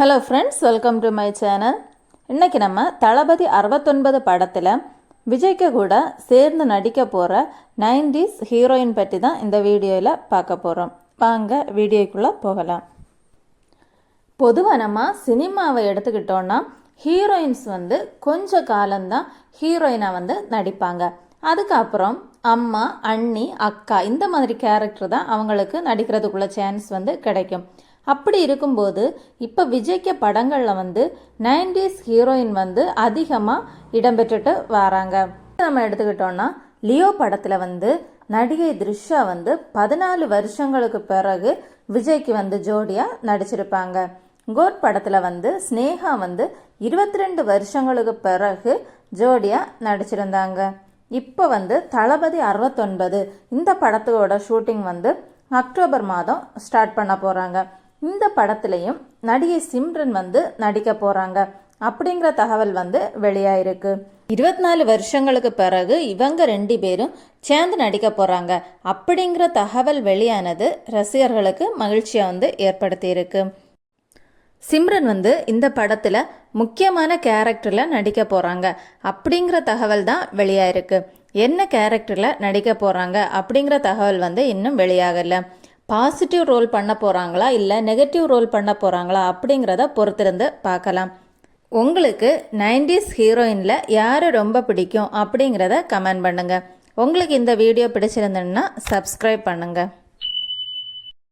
Hello friends, welcome to my channel. இன்றைக்கி நம்ம தளபதி 69 படத்தில் விஜய்க்கு கூட சேர்ந்து நடிக்க போகிற 90s ஹீரோயின் பற்றி தான் இந்த வீடியோவில் பார்க்க போகிறோம். வாங்க வீடியோக்குள்ளே போகலாம். பொதுவாக நம்ம சினிமாவை எடுத்துக்கிட்டோன்னா ஹீரோயின்ஸ் கொஞ்ச காலம்தான் ஹீரோயினாக நடிப்பாங்க. அதுக்கப்புறம் அம்மா, அண்ணி, அக்கா இந்த மாதிரி கேரக்டர் தான் அவங்களுக்கு நடிக்கிறதுக்குள்ள சான்ஸ் கிடைக்கும். அப்படி இருக்கும்போது இப்போ விஜய்க்கு படங்களில் 90s ஹீரோயின் அதிகமாக இடம்பெற்றுட்டு வராங்க. நம்ம எடுத்துக்கிட்டோன்னா லியோ படத்தில் நடிகை த்ரிஷா 14 வருஷங்களுக்கு பிறகு விஜய்க்கு ஜோடியாக நடிச்சிருப்பாங்க. கோட் படத்தில் ஸ்னேகா 22 வருஷங்களுக்கு பிறகு ஜோடியாக நடிச்சிருந்தாங்க. இப்போ தளபதி 69 இந்த படத்தோட ஷூட்டிங் அக்டோபர் மாதம் ஸ்டார்ட் பண்ண போகிறாங்க. இந்த படத்துலையும் நடிகை சிம்ரன் நடிக்க போகிறாங்க அப்படிங்கிற தகவல் வெளியாயிருக்கு. 24 வருஷங்களுக்கு பிறகு இவங்க 2 பேரும் சேர்ந்து நடிக்க போகிறாங்க அப்படிங்கிற தகவல் வெளியானது ரசிகர்களுக்கு மகிழ்ச்சியை ஏற்படுத்தியிருக்கு. சிம்ரன் இந்த படத்தில் முக்கியமான கேரக்டரில் நடிக்க போகிறாங்க அப்படிங்கிற தகவல் தான் வெளியாயிருக்கு. என்ன கேரக்டரில் நடிக்க போகிறாங்க அப்படிங்கிற தகவல் இன்னும் வெளியாகலை. பாசிட்டிவ் ரோல் பண்ண போகிறாங்களா இல்லை நெகட்டிவ் ரோல் பண்ண போகிறாங்களா அப்படிங்கிறத பொறுத்திருந்து பார்க்கலாம். உங்களுக்கு 90s ஹீரோயினில் யார் ரொம்ப பிடிக்கும் அப்படிங்கிறத கமெண்ட் பண்ணுங்கள். உங்களுக்கு இந்த வீடியோ பிடிச்சிருந்ததுன்னா சப்ஸ்கிரைப் பண்ணுங்கள்.